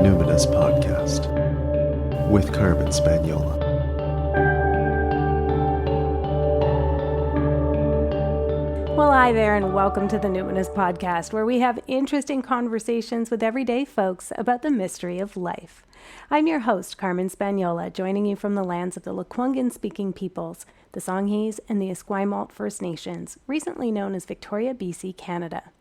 Numinous Podcast with Carmen Spaniola. Well, hi there, and welcome to the Numinous Podcast, where we have interesting conversations with everyday folks about the mystery of life. I'm your host, Carmen Spaniola, joining you from the lands of the Lekwungen-speaking peoples, the Songhees, and the Esquimalt First Nations, recently known as Victoria, BC, Canada.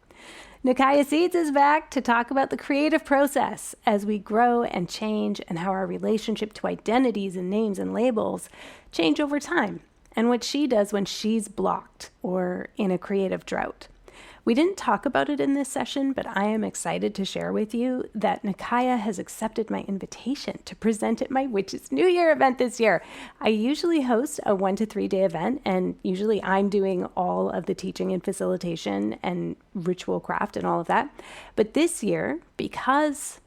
Nikiah Seeds is back to talk about the creative process as we grow and change, and how our relationship to identities and names and labels change over time, and what she does when she's blocked or in a creative drought. We didn't talk about it in this session, but I am excited to share with you that Nikiah has accepted my invitation to present at my Witches New Year event this year. I usually host a 1 to 3 day event, and usually I'm doing all of the teaching and facilitation and ritual craft and all of that. But this year, because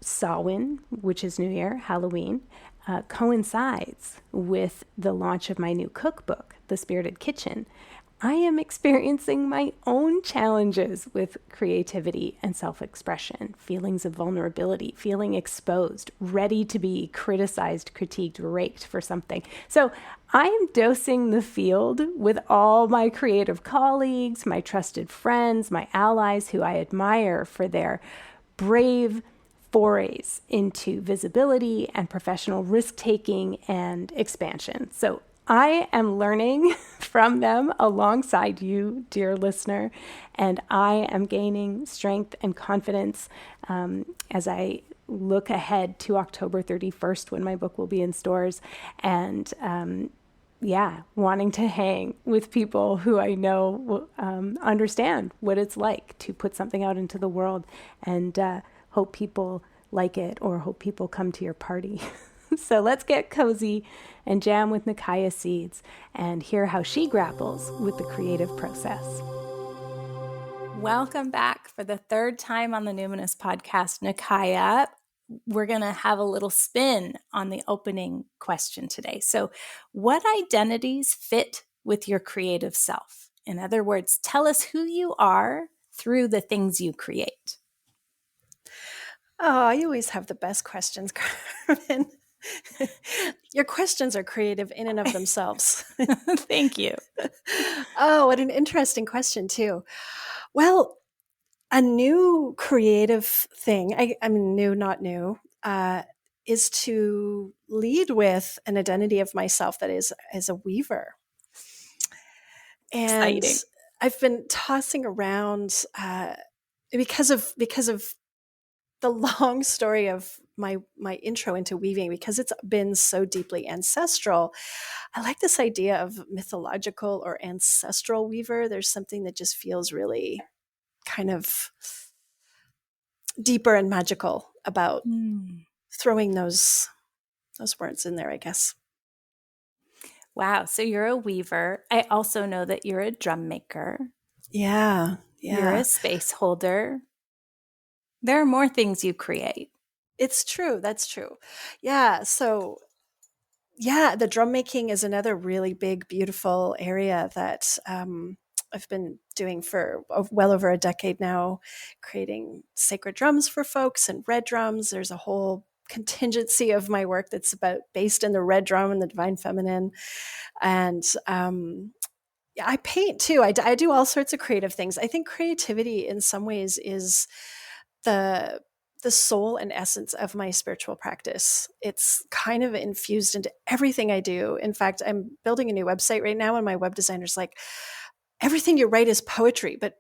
Samhain, which is New Year, Halloween, coincides with the launch of my new cookbook, The Spirited Kitchen, I am experiencing my own challenges with creativity and self-expression, feelings of vulnerability, feeling exposed, ready to be criticized, critiqued, raked for something. So I am dosing the field with all my creative colleagues, my trusted friends, my allies who I admire for their brave forays into visibility and professional risk-taking and expansion. So I am learning from them alongside you, dear listener, and I am gaining strength and confidence as I look ahead to October 31st when my book will be in stores, and wanting to hang with people who I know will understand what it's like to put something out into the world, and hope people like it or hope people come to your party. So let's get cozy and jam with Nikiah Seeds and hear how she grapples with the creative process. Welcome back for the third time on the Numinous Podcast, Nikiah. We're going to have a little spin on the opening question today. So, what identities fit with your creative self? In other words, tell us who you are through the things you create. Oh, you always have the best questions, Carmen. Your questions are creative in and of themselves. Thank you. Oh, what an interesting question, too. Well, a new creative thing, I mean, new, not new, is to lead with an identity of myself that is as a weaver. And Exciting. I've been tossing around because of the long story of my intro into weaving, because it's been so deeply ancestral. I like this idea of mythological or ancestral weaver. There's something that just feels really kind of deeper and magical about throwing those words in there, I guess. Wow. So you're a weaver. I also know that you're a drum maker. Yeah. You're a space holder. There are more things you create. It's true. That's true. Yeah. So, the drum making is another really big, beautiful area that I've been doing for well over a decade now, creating sacred drums for folks and red drums. There's a whole contingency of my work that's based in the red drum and the divine feminine. And I paint too. I do all sorts of creative things. I think creativity in some ways is the soul and essence of my spiritual practice. It's kind of infused into everything I do. In fact, I'm building a new website right now, and my web designer's like, everything you write is poetry, but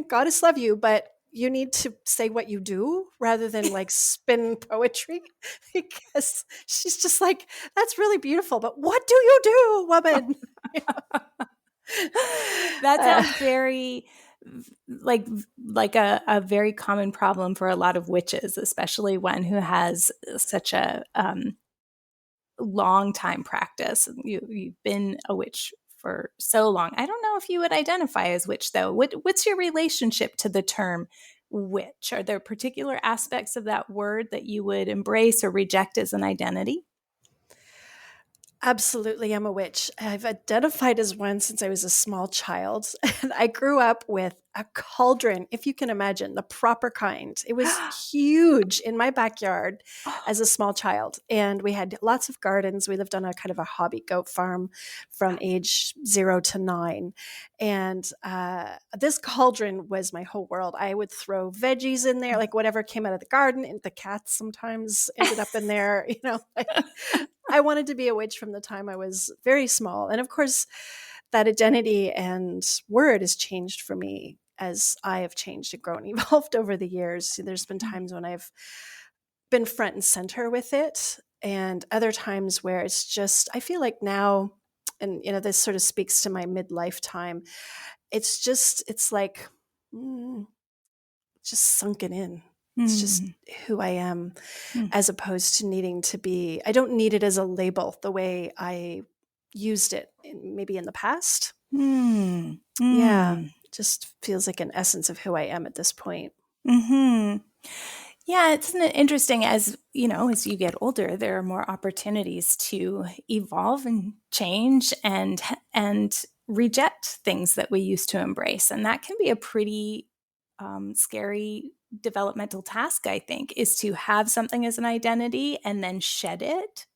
goddess love you, but you need to say what you do rather than like spin poetry, because she's just like, that's really beautiful, but what do you do, woman? That sounds very like a very common problem for a lot of witches, especially one who has such a long time practice. You've been a witch for so long. I don't know if you would identify as witch, though. What's your relationship to the term witch? Are there particular aspects of that word that you would embrace or reject as an identity? Absolutely, I'm a witch. I've identified as one since I was a small child. And I grew up with a cauldron, if you can imagine, the proper kind. It was huge in my backyard as a small child. And we had lots of gardens. We lived on a kind of a hobby goat farm from age 0 to 9. And this cauldron was my whole world. I would throw veggies in there, like whatever came out of the garden. And the cats sometimes ended up in there. I wanted to be a witch from the time I was very small. And of course, that identity and word has changed for me as I have changed and grown, evolved over the years. There's been times when I've been front and center with it, and other times where it's just, I feel like now, and this sort of speaks to my midlife time, it's like, just sunken in. It's just who I am, as opposed to needing to be, I don't need it as a label the way I used it maybe in the past. Yeah, just feels like an essence of who I am at this point. Yeah, it's interesting, as as you get older, there are more opportunities to evolve and change and reject things that we used to embrace, and that can be a pretty scary developmental task, I think, is to have something as an identity and then shed it.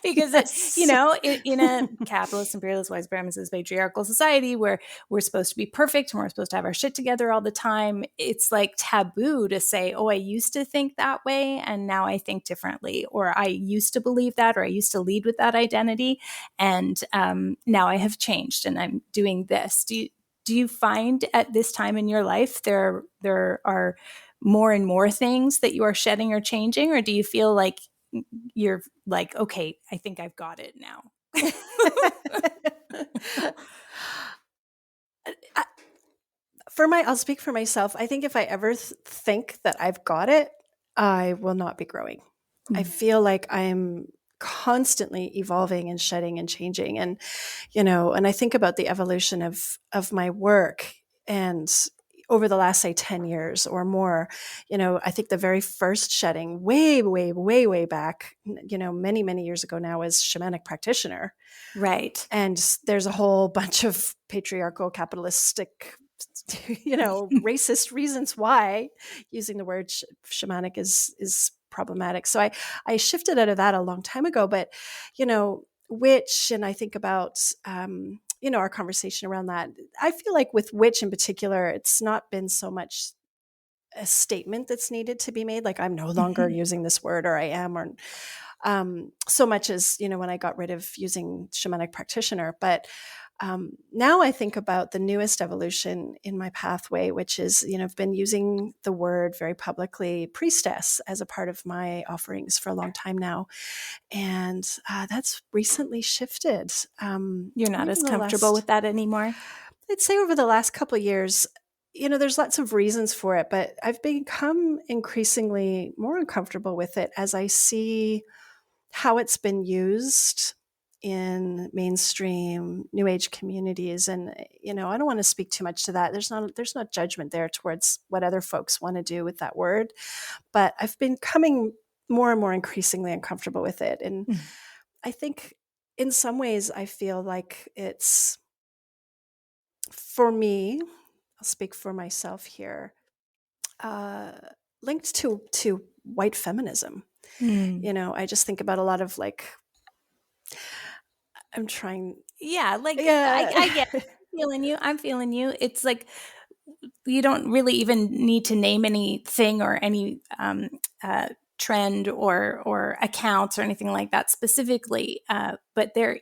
Because Yes. in a capitalist, imperialist, white supremacist, patriarchal society where we're supposed to be perfect and we're supposed to have our shit together all the time, it's like taboo to say, oh, I used to think that way and now I think differently, or I used to believe that, or I used to lead with that identity, and now I have changed and I'm doing this. Do you find at this time in your life there are more and more things that you are shedding or changing, or do you feel like you're like, okay, I think I've got it now? I'll speak for myself. I think if I ever think that I've got it, I will not be growing. I feel like I'm constantly evolving and shedding and changing. And, and I think about the evolution of my work, and over the last, say, 10 years or more, I think the very first shedding way, way, way, way back, many, many years ago now, was shamanic practitioner. Right. And there's a whole bunch of patriarchal, capitalistic, racist reasons why using the word shamanic is problematic. So I shifted out of that a long time ago, but, witch, and I think about, our conversation around that. I feel like with witch in particular, it's not been so much a statement that's needed to be made, like I'm no longer using this word, or I am, or so much as, when I got rid of using shamanic practitioner. But now I think about the newest evolution in my pathway, which is, I've been using the word very publicly, priestess, as a part of my offerings for a long time now. And that's recently shifted. You're not as comfortable with that anymore? I'd say over the last couple of years, there's lots of reasons for it, but I've become increasingly more uncomfortable with it as I see how it's been used in mainstream New Age communities. And, I don't want to speak too much to that. There's not judgment there towards what other folks want to do with that word. But I've been becoming more and more increasingly uncomfortable with it. And I think in some ways I feel like it's, for me, I'll speak for myself here, linked to white feminism. I just think about a lot of I'm trying. Yeah, Yeah. I get it. I'm feeling you. It's like you don't really even need to name anything or any trend or accounts or anything like that specifically. But there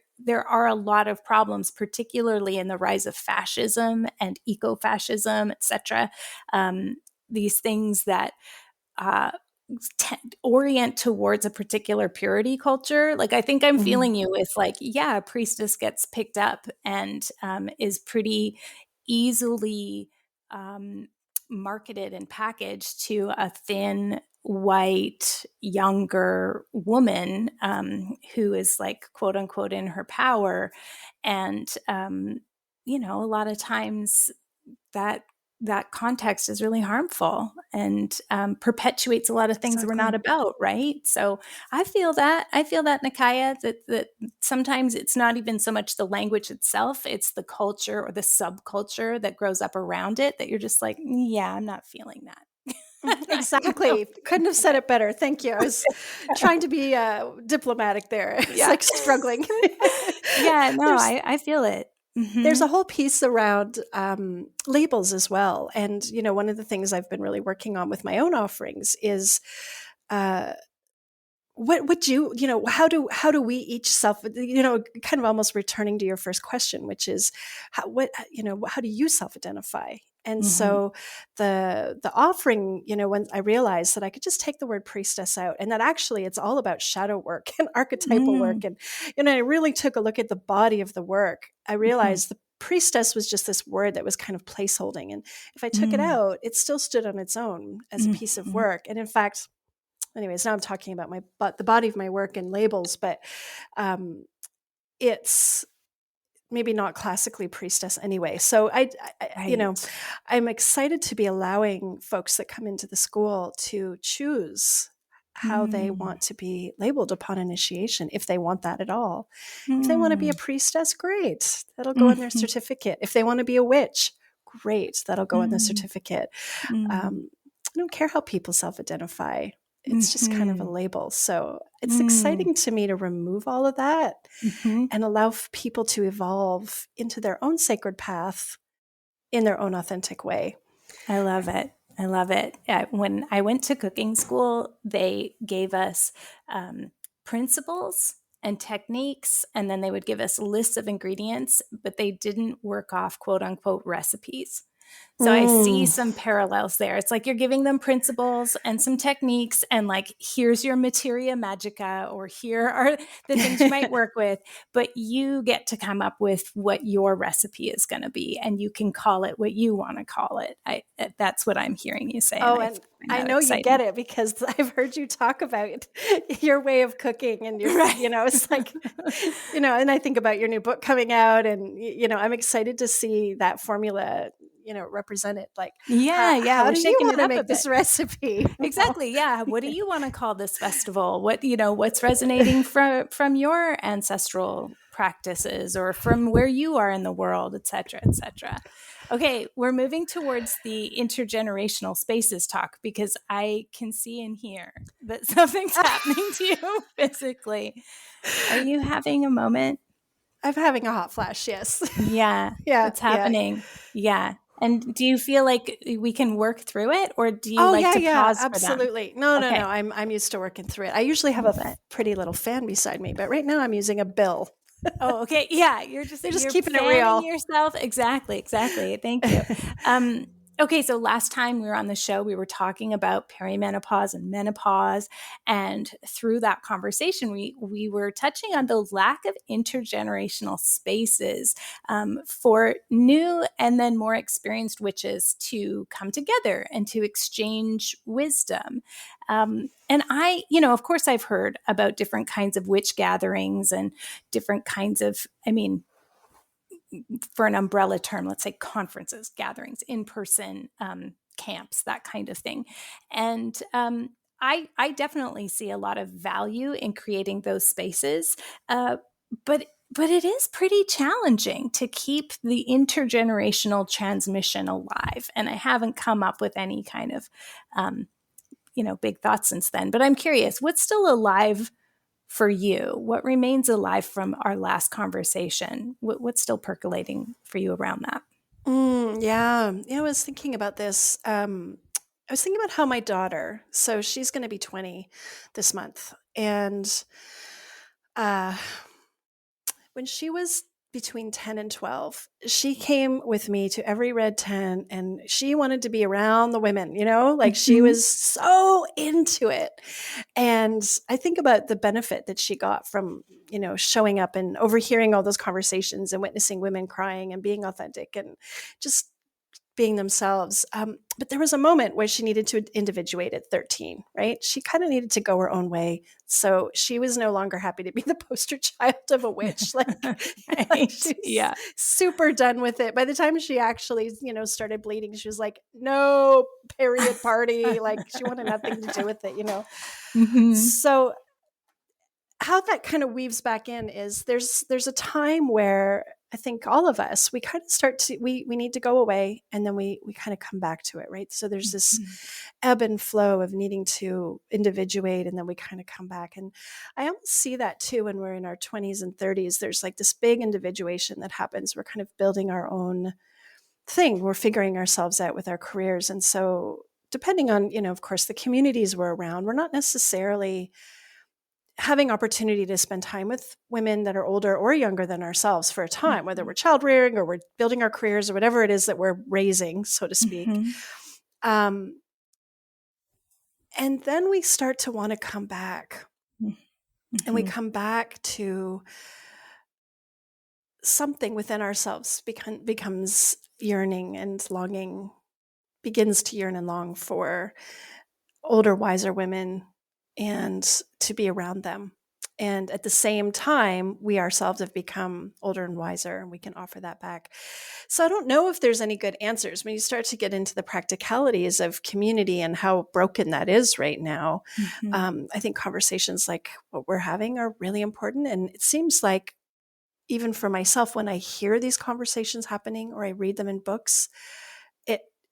are a lot of problems, particularly in the rise of fascism and eco-fascism, etc. These things that orient towards a particular purity culture. Like, I think I'm feeling you with a priestess gets picked up and is pretty easily marketed and packaged to a thin, white, younger woman who is quote unquote in her power. And, a lot of times that that context is really harmful and perpetuates a lot of things we're not about, right? So I feel that, Nikiah, that sometimes it's not even so much the language itself, it's the culture or the subculture that grows up around it that you're just like, yeah, I'm not feeling that. Exactly. Couldn't have said it better. Thank you. I was trying to be diplomatic there. It's Yeah. like struggling. Yeah, no, I feel it. There's a whole piece around labels as well. And, one of the things I've been really working on with my own offerings is what would how do we each kind of almost returning to your first question, which is how do you self-identify? And so the offering, when I realized that I could just take the word priestess out and that actually it's all about shadow work and archetypal work. And, I really took a look at the body of the work. I realized the priestess was just this word that was kind of placeholding. And if I took it out, it still stood on its own as a piece of work. And in fact, anyways, now I'm talking about the body of my work and labels, but it's maybe not classically priestess anyway. So I'm excited to be allowing folks that come into the school to choose how they want to be labeled upon initiation, if they want that at all. If they want to be a priestess, great. That'll go in their certificate. If they want to be a witch, great. That'll go in the certificate. I don't care how people self-identify. It's just kind of a label. So it's exciting to me to remove all of that and allow people to evolve into their own sacred path in their own authentic way. I love it. I love it. When I went to cooking school, they gave us principles and techniques, and then they would give us lists of ingredients, but they didn't work off quote unquote recipes. So I see some parallels there. It's like you're giving them principles and some techniques and like, here's your materia magica, or here are the things you might work with, but you get to come up with what your recipe is going to be, and you can call it what you want to call it. That's what I'm hearing you say. Oh, and I know exciting. You get it because I've heard you talk about your way of cooking and your, it's like, and I think about your new book coming out and, I'm excited to see that formula represent it. Like, how do you want to make this recipe? Exactly. Yeah. What do you want to call this festival? What's resonating from your ancestral practices or from where you are in the world, et cetera, et cetera. Okay. We're moving towards the intergenerational spaces talk because I can see and hear that something's happening to you physically. Are you having a moment? I'm having a hot flash. Yes. Yeah. Yeah. It's happening. Yeah. And do you feel like we can work through it, or do you pause for them? Absolutely. No. I'm used to working through it. I usually have a pretty little fan beside me, but right now I'm using a bill. Oh, okay. Yeah, you're just keeping it real. Yourself. Exactly. Thank you. Okay, so last time we were on the show, we were talking about perimenopause and menopause. And through that conversation, we were touching on the lack of intergenerational spaces for new and then more experienced witches to come together and to exchange wisdom. And I, of course, I've heard about different kinds of witch gatherings and different kinds of, for an umbrella term, let's say conferences, gatherings, in-person camps, that kind of thing. And I definitely see a lot of value in creating those spaces, but it is pretty challenging to keep the intergenerational transmission alive. And I haven't come up with any kind of, big thoughts since then. But I'm curious, what's still alive for you? What remains alive from our last conversation? What's still percolating for you around that? Yeah. I was thinking about this. I was thinking about how my daughter, so she's going to be 20 this month. And when she was between 10 and 12, she came with me to every red tent and she wanted to be around the women, she was so into it. And I think about the benefit that she got from, showing up and overhearing all those conversations and witnessing women crying and being authentic and just being themselves. But there was a moment where she needed to individuate at 13, right? She kind of needed to go her own way. So she was no longer happy to be the poster child of a witch. Right. She's super done with it. By the time she actually, started bleeding, she was like, no, period party. Like she wanted nothing to do with it, Mm-hmm. So how that kind of weaves back in is there's a time where I think all of us, we kind of start to, we need to go away and then we kind of come back to it, right? So there's this ebb and flow of needing to individuate and then we kind of come back. And I almost see that too when we're in our 20s and 30s. There's like this big individuation that happens. We're kind of building our own thing. We're figuring ourselves out with our careers. And so depending on, of course, the communities we're around, we're not necessarily having opportunity to spend time with women that are older or younger than ourselves for a time, whether we're child rearing or we're building our careers or whatever it is that we're raising, so to speak. And then we start to want to come back. And we come back to something within ourselves becomes yearning and longing, begins to yearn and long for older, wiser women and to be around them. And at the same time, we ourselves have become older and wiser, and we can offer that back. So I don't know if there's any good answers. When you start to get into the practicalities of community and how broken that is right now, I think conversations like what we're having are really important. And it seems like even for myself, when I hear these conversations happening or I read them in books,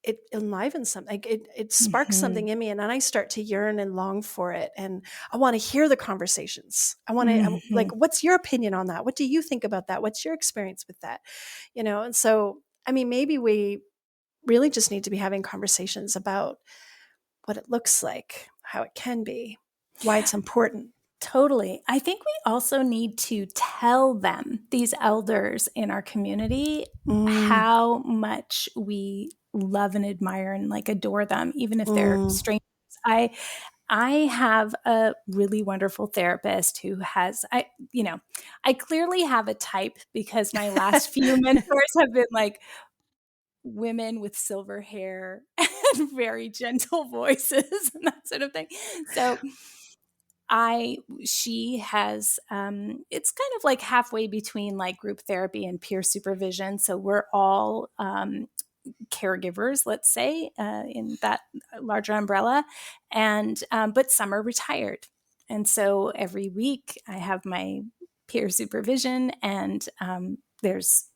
it enlivens something. It sparks something in me, and then I start to yearn and long for it. And I want to hear the conversations. I want to like, what's your opinion on that? What do you think about that? What's your experience with that? And so, I mean, maybe we really just need to be having conversations about what it looks like, how it can be, why it's important. Totally. I think we also need to tell them, these elders in our community, how much we love and admire and like adore them, even if they're strangers. I have a really wonderful therapist who has, I clearly have a type because my last few mentors have been like women with silver hair and very gentle voices and that sort of thing. So she has, it's kind of like halfway between like group therapy and peer supervision. So we're all caregivers, let's say, in that larger umbrella. And, but some are retired. And so every week I have my peer supervision and there's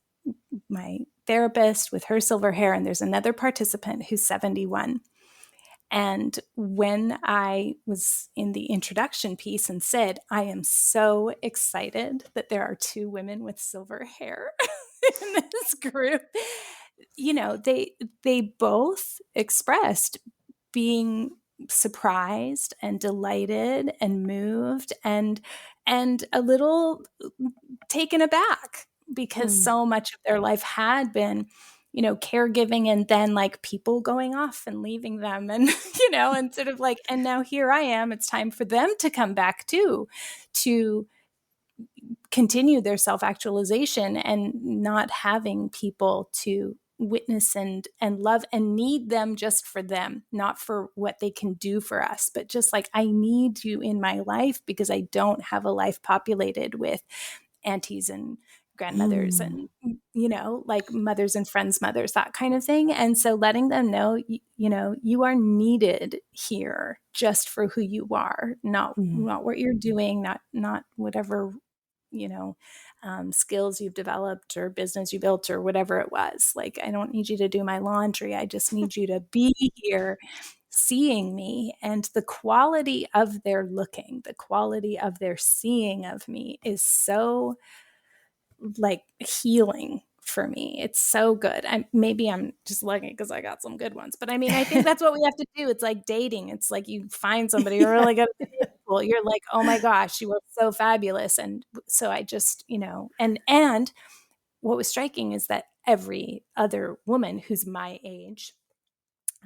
my therapist with her silver hair and there's another participant who's 71. And when I was in the introduction piece and said, I am so excited that there are two women with silver hair in this group, they both expressed being surprised and delighted and moved and a little taken aback because so much of their life had been caregiving and then like people going off and leaving them and, and sort of like, and now here I am, it's time for them to come back too, to continue their self-actualization and not having people to witness and love and need them just for them, not for what they can do for us, but just like, I need you in my life because I don't have a life populated with aunties and grandmothers and, like mothers and friends' mothers, that kind of thing. And so letting them know, you are needed here just for who you are, not what you're doing, not whatever, skills you've developed or business you built or whatever it was. Like, I don't need you to do my laundry. I just need you to be here seeing me. And the quality of their looking, the quality of their seeing of me is so like healing for me. It's so good. Maybe I'm just lucky because I got some good ones, but I mean, I think that's what we have to do. It's like dating. It's like you find somebody you're really good at school. You're like, oh my gosh, you were so fabulous. And so I just, and what was striking is that every other woman who's my age,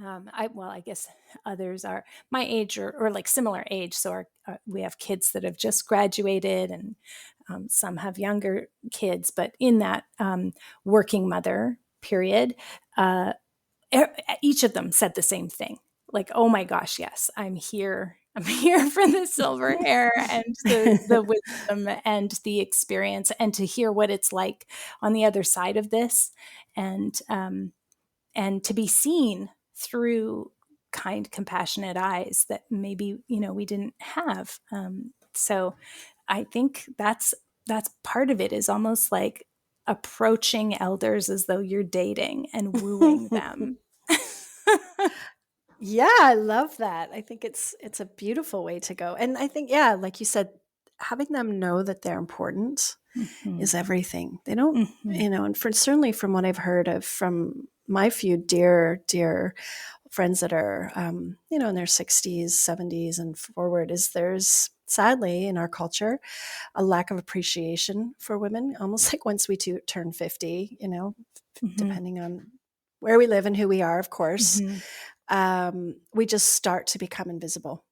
I guess others are my age or like similar age. So we have kids that have just graduated and some have younger kids, but in that working mother period, each of them said the same thing. Like, oh my gosh, yes, I'm here. I'm here for the silver hair and the wisdom and the experience, and to hear what it's like on the other side of this, and to be seen through kind, compassionate eyes that maybe, we didn't have. So I think that's part of it, is almost like approaching elders as though you're dating and wooing them. Yeah, I love that. I think it's a beautiful way to go. And I think, yeah, like you said, having them know that they're important is everything. They don't, and certainly from what I've heard of from my few dear friends that are, in their 60s, 70s and forward, is there's sadly in our culture a lack of appreciation for women, almost like once we turn 50, depending on where we live and who we are, of course, we just start to become invisible.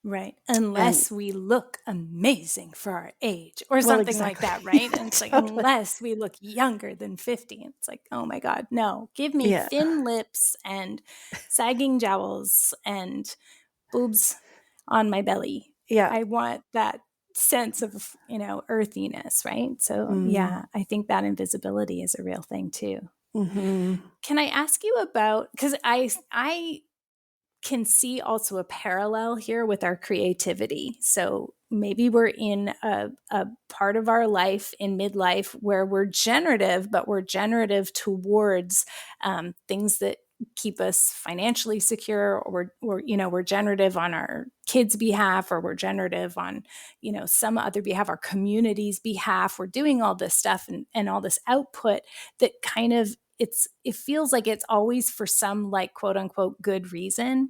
Right. Unless we look amazing for our age or something like that, right? And it's like, unless we look younger than 50. It's like, oh my God, no. Give me thin lips and sagging jowls and boobs on my belly. Yeah. I want that sense of, earthiness, right? So yeah, I think that invisibility is a real thing too. Can I ask you about, because I can see also a parallel here with our creativity. So maybe we're in a part of our life in midlife where we're generative, but we're generative towards things that keep us financially secure, or we're generative on our kids' behalf, or we're generative on, some other behalf, our community's behalf. We're doing all this stuff and all this output that kind of, it feels like it's always for some, like, quote unquote good reason.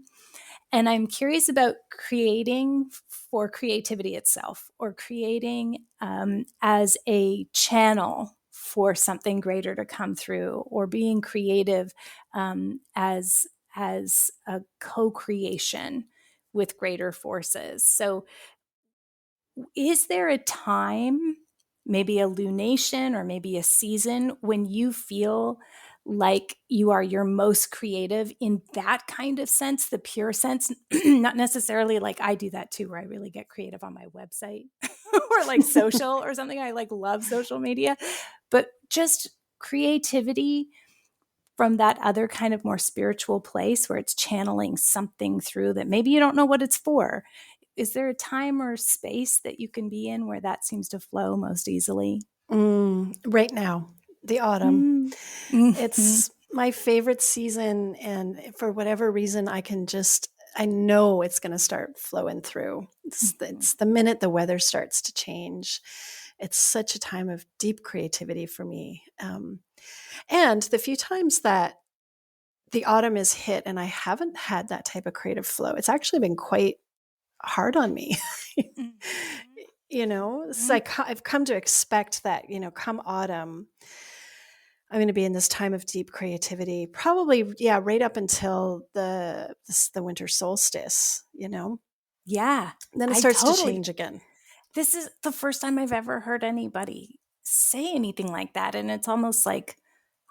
And I'm curious about creating for creativity itself, or creating as a channel for something greater to come through, or being creative as a co-creation with greater forces. So is there a time, maybe a lunation or maybe a season, when you feel like you are your most creative in that kind of sense, the pure sense, not necessarily like I do that too, where I really get creative on my website or like social or something. I like love social media, but just creativity from that other kind of more spiritual place where it's channeling something through that maybe you don't know what it's for. Is there a time or space that you can be in where that seems to flow most easily? Right now, the autumn. It's my favorite season. And for whatever reason, I know it's going to start flowing through. It's the minute the weather starts to change. It's such a time of deep creativity for me. And the few times that the autumn is hit and I haven't had that type of creative flow, it's actually been quite hard on me. So I've come to expect that, come autumn, I'm going to be in this time of deep creativity, probably, right up until the winter solstice, Yeah. Then it starts to change again. This is the first time I've ever heard anybody say anything like that. And it's almost like,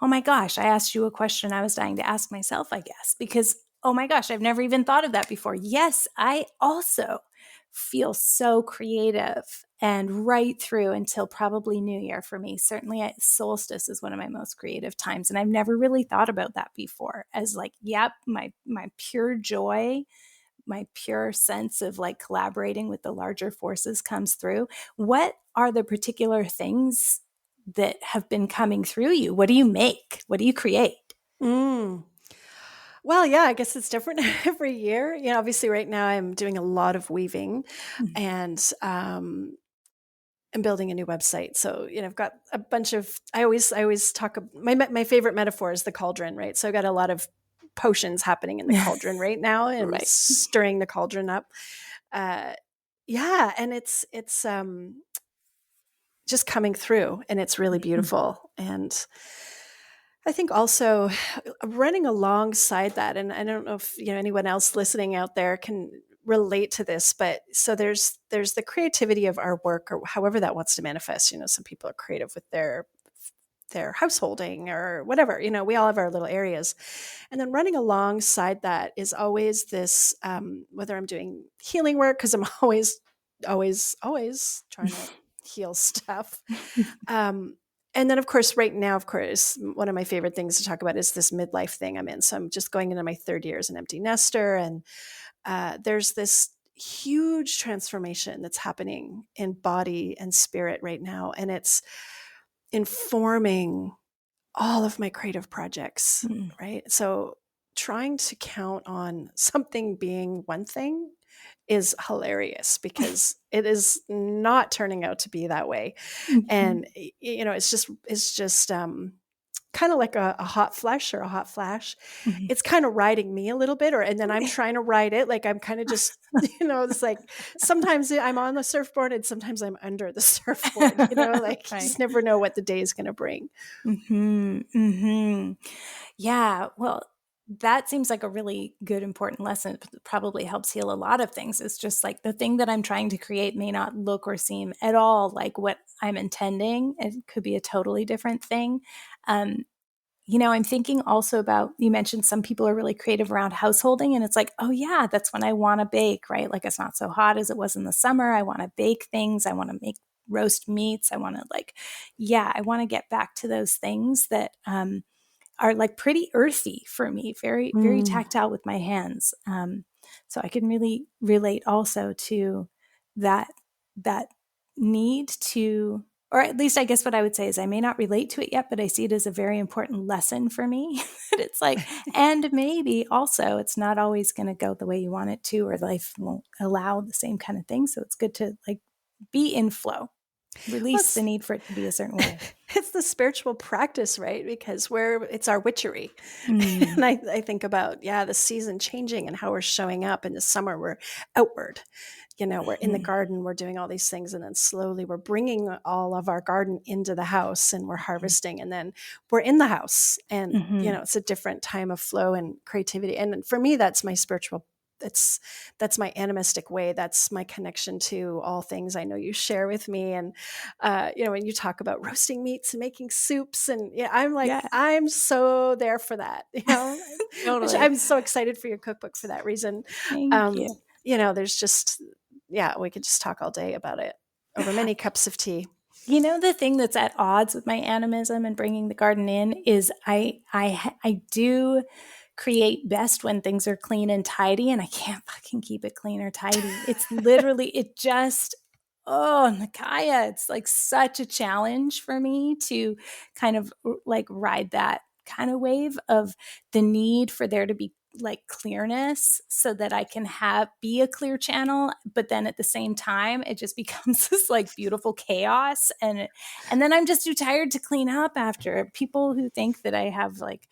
oh my gosh, I asked you a question I was dying to ask myself, I guess, because, oh my gosh, I've never even thought of that before. Yes, I also feel so creative and right through until probably New Year for me. Certainly solstice is one of my most creative times. And I've never really thought about that before as like, yep, my pure joy, my pure sense of like collaborating with the larger forces comes through. What are the particular things that have been coming through you? What do you make? What do you create? Well, yeah, I guess it's different every year. Obviously right now I'm doing a lot of weaving and I'm building a new website. So, I've got a bunch of, I always talk, my favorite metaphor is the cauldron, right? So I've got a lot of potions happening in the cauldron right now and Right. stirring the cauldron up. And it's just coming through and it's really beautiful. And I think also running alongside that, and I don't know if anyone else listening out there can relate to this, but so there's the creativity of our work or however that wants to manifest. Some people are creative with their their householding or whatever. We all have our little areas. And then running alongside that is always this, whether I'm doing healing work, because I'm always trying to heal stuff. And then, of course, right now, one of my favorite things to talk about is this midlife thing I'm in. So I'm just going into my third year as an empty nester. And there's this huge transformation that's happening in body and spirit right now. And it's informing all of my creative projects, right? So trying to count on something being one thing is hilarious because it is not turning out to be that way. And, it's just kind of like a hot flush or a hot flash. It's kind of riding me a little bit, and then I'm trying to ride it. Like I'm kind of just, it's like sometimes I'm on the surfboard and sometimes I'm under the surfboard, like you just never know what the day is going to bring. Yeah. Well, that seems like a really good, important lesson. It probably helps heal a lot of things. It's just like the thing that I'm trying to create may not look or seem at all like what I'm intending. It could be a totally different thing. I'm thinking also about, you mentioned some people are really creative around householding, and it's like, oh yeah, that's when I want to bake, right? Like it's not so hot as it was in the summer. I want to bake things. I want to make roast meats. I want to I want to get back to those things that, are like pretty earthy for me, very, very tactile with my hands. So I can really relate also to that need to, or at least I guess what I would say is I may not relate to it yet, but I see it as a very important lesson for me. It's like, and maybe also it's not always going to go the way you want it to, or life won't allow the same kind of thing. So it's good to be in flow. Release the need for it to be a certain way. It's the spiritual practice, right? Because it's our witchery. And I think about, the season changing and how we're showing up. In the summer, we're outward. We're in the garden, we're doing all these things. And then slowly we're bringing all of our garden into the house and we're harvesting. And then we're in the house. And, it's a different time of flow and creativity. And for me, that's my spiritual that's my animistic way. That's my connection to all things I know you share with me. And, when you talk about roasting meats and making soups and I'm like, I'm so there for that, Totally. I'm so excited for your cookbook for that reason. Thank you. There's just, we could just talk all day about it over many cups of tea. The thing that's at odds with my animism and bringing the garden in is I do create best when things are clean and tidy, and I can't fucking keep it clean or tidy. It's literally, Nikiah, it's like such a challenge for me to kind of like ride that kind of wave of the need for there to be like clearness so that I can be a clear channel, but then at the same time it just becomes this like beautiful chaos, and then I'm just too tired to clean up after. People who think that I have like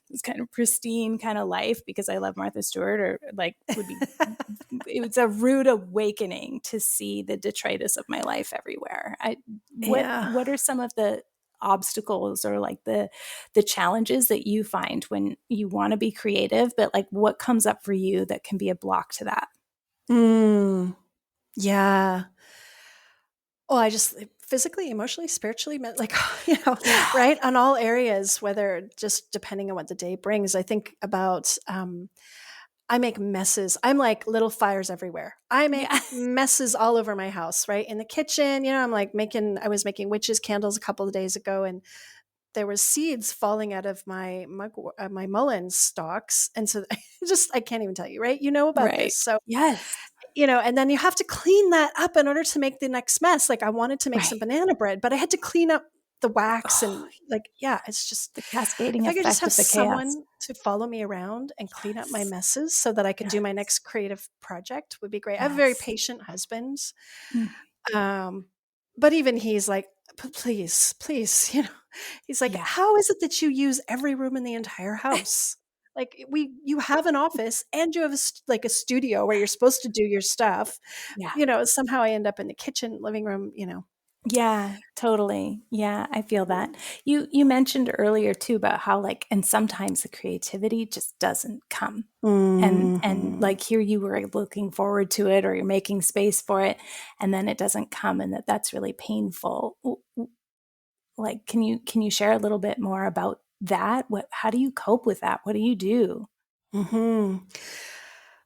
this kind of pristine kind of life because I love Martha Stewart, or like it was a rude awakening to see the detritus of my life everywhere. What are some of the obstacles or like the challenges that you find when you want to be creative, but like what comes up for you that can be a block to that? Yeah. Oh, I just physically, emotionally, spiritually, right? On all areas, whether just depending on what the day brings. I think about, I make messes. I'm like little fires everywhere. I make messes all over my house, right? In the kitchen, I'm like I was making witches candles a couple of days ago, and there was seeds falling out of my mullein stalks. And so I can't even tell you, right? About this. So yes. And then you have to clean that up in order to make the next mess. Like I wanted to make some banana bread, but I had to clean up the wax and it's just the cascading if effect. I could just have of the someone chaos to follow me around and clean up my messes so that I could do my next creative project would be great. I have a very patient husband. But even he's like, please, he's like, how is it that you use every room in the entire house? Like you have an office and you have a studio where you're supposed to do your stuff. Somehow I end up in the kitchen, living room, Yeah, totally. Yeah, I feel that. You mentioned earlier too about how and sometimes the creativity just doesn't come. And like here you were looking forward to it, or you're making space for it, and then it doesn't come, and that's really painful. Like, can you share a little bit more about that? How do you cope with that? What do you do? Hmm.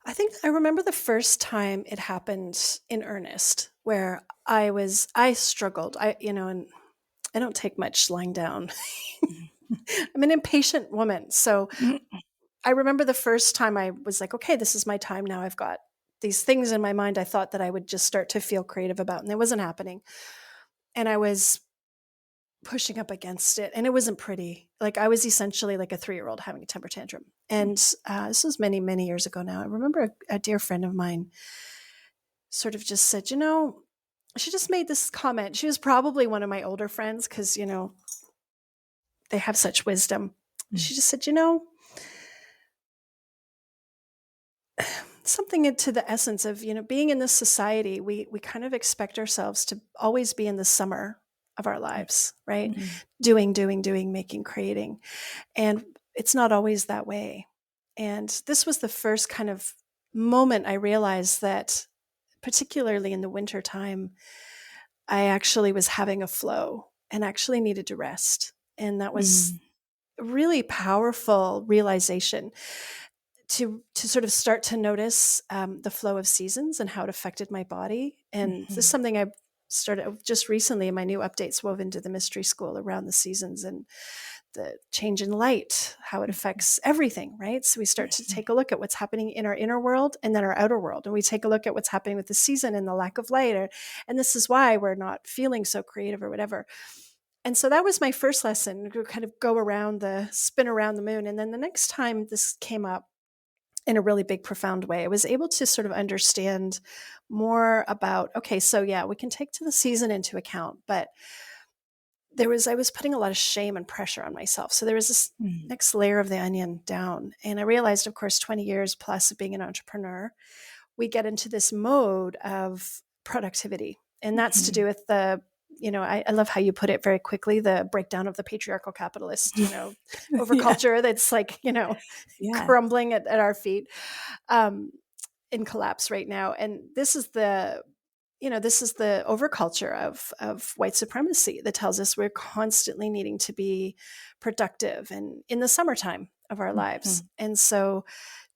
I think I remember the first time it happened in earnest, where I struggled. And I don't take much lying down. I'm an impatient woman. So I remember the first time I was like, okay, this is my time now. I've got these things in my mind I thought that I would just start to feel creative about, and it wasn't happening. And I was pushing up against it, and it wasn't pretty. Like, I was essentially like a 3-year-old having a temper tantrum. And this was many, many years ago now. I remember a dear friend of mine sort of just said, she just made this comment. She was probably one of my older friends because, they have such wisdom. She just said, something into the essence of, being in this society, we kind of expect ourselves to always be in the summer of our lives, right? Doing, making, creating. And it's not always that way. And this was the first kind of moment I realized that, particularly in the winter time, I actually was having a flow and actually needed to rest. And that was a really powerful realization to sort of start to notice the flow of seasons and how it affected my body. And this is something I started just recently in my new updates wove into the mystery school around the seasons and the change in light, how it affects everything, right? So we start to take a look at what's happening in our inner world and then our outer world. And we take a look at what's happening with the season and the lack of light. And this is why we're not feeling so creative or whatever. And so that was my first lesson, to kind of spin around the moon. And then the next time this came up in a really big, profound way, I was able to sort of understand more about, okay, so yeah, we can take the season into account, but I was putting a lot of shame and pressure on myself. So there was this next layer of the onion down. And I realized, of course, 20 years plus of being an entrepreneur, we get into this mode of productivity. And that's to do with I love how you put it very quickly, the breakdown of the patriarchal capitalist, overculture that's like, crumbling at our feet in collapse right now. And this is the overculture of white supremacy that tells us we're constantly needing to be productive and in the summertime of our lives. And so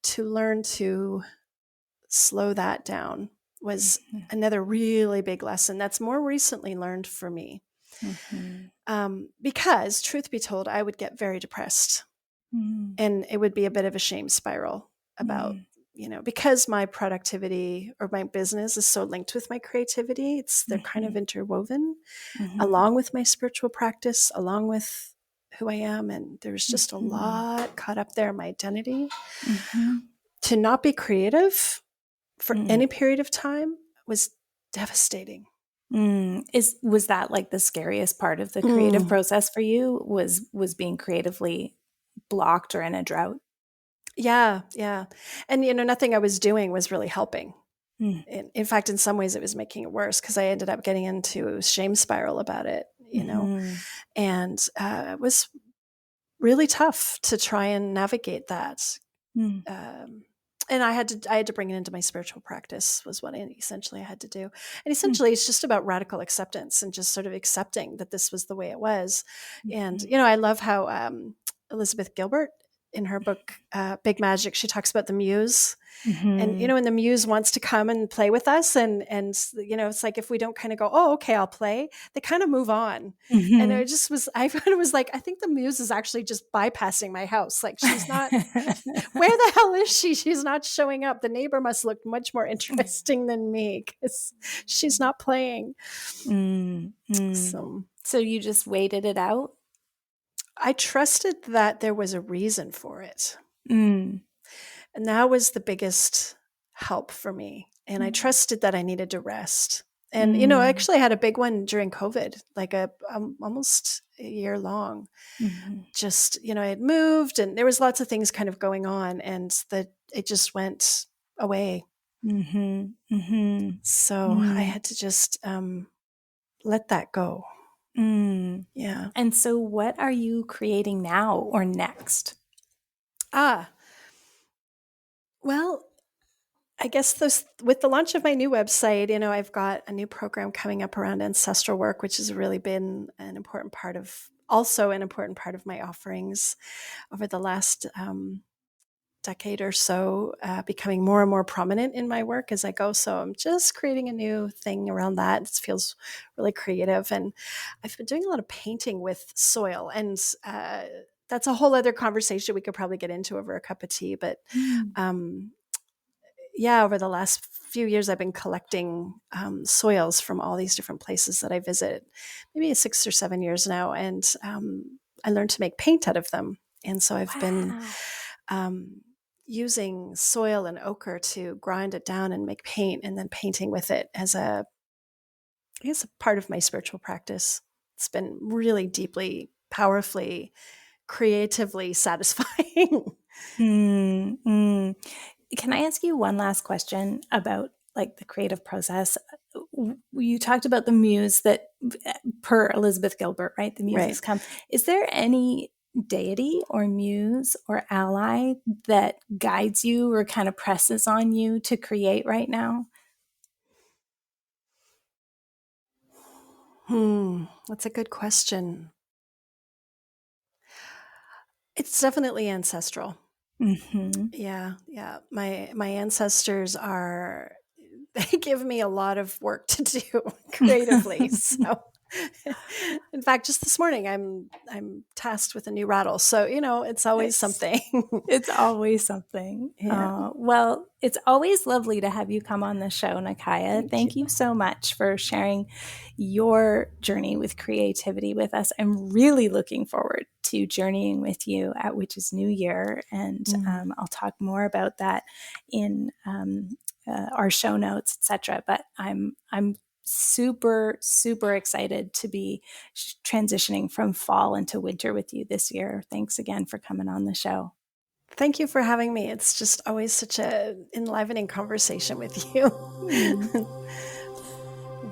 to learn to slow that down was another really big lesson that's more recently learned for me. Because truth be told, I would get very depressed and it would be a bit of a shame spiral about, because my productivity or my business is so linked with my creativity, they're kind of interwoven along with my spiritual practice, along with who I am. And there's just a lot caught up there in my identity. To not be creative for any period of time was devastating. Was that like the scariest part of the creative process for you, was being creatively blocked or in a drought? Yeah. And, nothing I was doing was really helping. In fact, in some ways it was making it worse because I ended up getting into a shame spiral about it, and it was really tough to try and navigate that. And I had to bring it into my spiritual practice was what essentially I had to do. And essentially it's just about radical acceptance and just sort of accepting that this was the way it was. And, I love how Elizabeth Gilbert in her book, Big Magic, she talks about the muse. And, and the muse wants to come and play with us. And it's like, if we don't kind of go, oh, okay, I'll play, they kind of move on. And it just was, I was like, I think the muse is actually just bypassing my house. Like, she's not, where the hell is she? She's not showing up. The neighbor must look much more interesting than me because she's not playing. So you just waited it out? I trusted that there was a reason for it. And that was the biggest help for me. And I trusted that I needed to rest. And, I actually had a big one during COVID, like almost a year long. Just, I had moved and there was lots of things kind of going on and it just went away. So I had to just let that go. Yeah. And so what are you creating now or next? Well, I guess with the launch of my new website, I've got a new program coming up around ancestral work, which has really been an important part of my offerings over the last decade or so, becoming more and more prominent in my work as I go. So I'm just creating a new thing around that. It feels really creative. And I've been doing a lot of painting with soil, and that's a whole other conversation we could probably get into over a cup of tea. But over the last few years, I've been collecting soils from all these different places that I visit, maybe 6 or 7 years now. And I learned to make paint out of them. And so I've been using soil and ochre to grind it down and make paint, and then painting with it as a part of my spiritual practice. It's been really deeply, powerfully, creatively satisfying. Can I ask you one last question about like the creative process? You talked about the muse that, per Elizabeth Gilbert, right? The muses come. Is there any deity or muse or ally that guides you or kind of presses on you to create right now? That's a good question. It's definitely ancestral. Mm-hmm. Yeah. My ancestors they give me a lot of work to do creatively. So in fact, just this morning, I'm tasked with a new rattle. So, it's always something. It's always something. Yeah. Well, it's always lovely to have you come on the show, Nikiah. Thank you so much for sharing your journey with creativity with us. I'm really looking forward to journeying with you at Witch's New Year. And I'll talk more about that in our show notes, etc. But I'm super, super excited to be transitioning from fall into winter with you this year. Thanks again for coming on the show. Thank you for having me. It's just always such an enlivening conversation with you.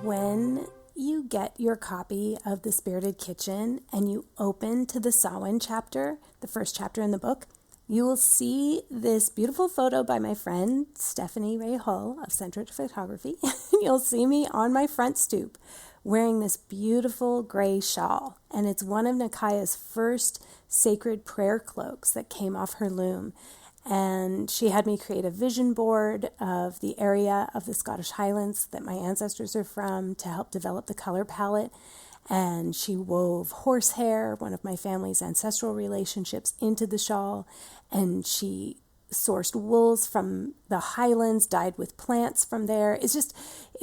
When you get your copy of The Spirited Kitchen and you open to the Samhain chapter, the first chapter in the book, you will see this beautiful photo by my friend Stephanie Ray Hull of Centric Photography. You'll see me on my front stoop wearing this beautiful gray shawl. And it's one of Nikiah's first sacred prayer cloaks that came off her loom. And she had me create a vision board of the area of the Scottish Highlands that my ancestors are from to help develop the color palette. And she wove horsehair, one of my family's ancestral relationships, into the shawl. And she sourced wools from the highlands, dyed with plants from there. It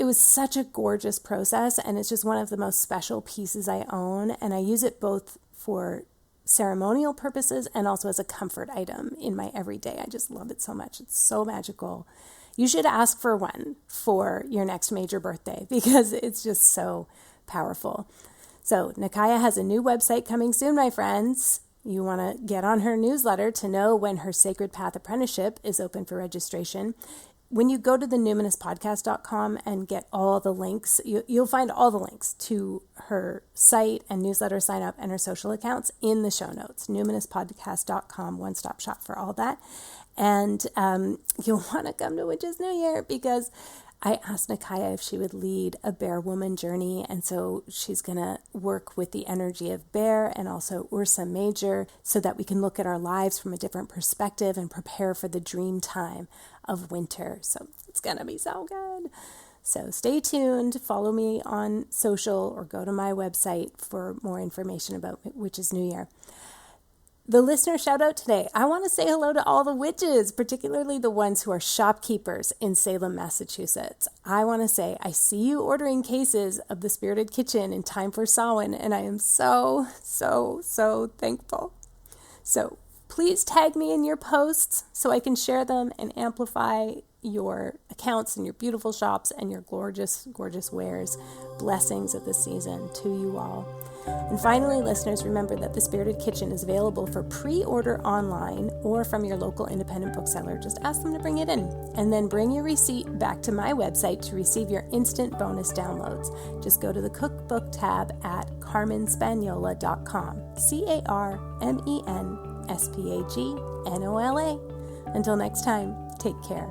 was such a gorgeous process. And it's just one of the most special pieces I own. And I use it both for ceremonial purposes and also as a comfort item in my everyday. I just love it so much. It's so magical. You should ask for one for your next major birthday because it's just so powerful. So Nikiah has a new website coming soon, my friends. You want to get on her newsletter to know when her Sacred Path Apprenticeship is open for registration. When you go to the numinouspodcast.com and get all the links, you'll find all the links to her site and newsletter sign up and her social accounts in the show notes. numinouspodcast.com, one-stop shop for all that. And you'll want to come to Witch's New Year because I asked Nikiah if she would lead a bear woman journey, and so she's going to work with the energy of bear and also Ursa Major so that we can look at our lives from a different perspective and prepare for the dream time of winter. So it's going to be so good. So stay tuned, follow me on social, or go to my website for more information about Witch's New Year. The listener shout out today. I want to say hello to all the witches, particularly the ones who are shopkeepers in Salem, Massachusetts. I want to say I see you ordering cases of the Spirited Kitchen in time for Samhain, and I am so, so, so thankful. So please tag me in your posts so I can share them and amplify your accounts and your beautiful shops and your gorgeous, gorgeous wares. Blessings of the season to you all. And finally, listeners, remember that The Spirited Kitchen is available for pre-order online or from your local independent bookseller. Just ask them to bring it in. And then bring your receipt back to my website to receive your instant bonus downloads. Just go to the cookbook tab at carmenspanyola.com. CarmenSpagnola. Until next time, take care.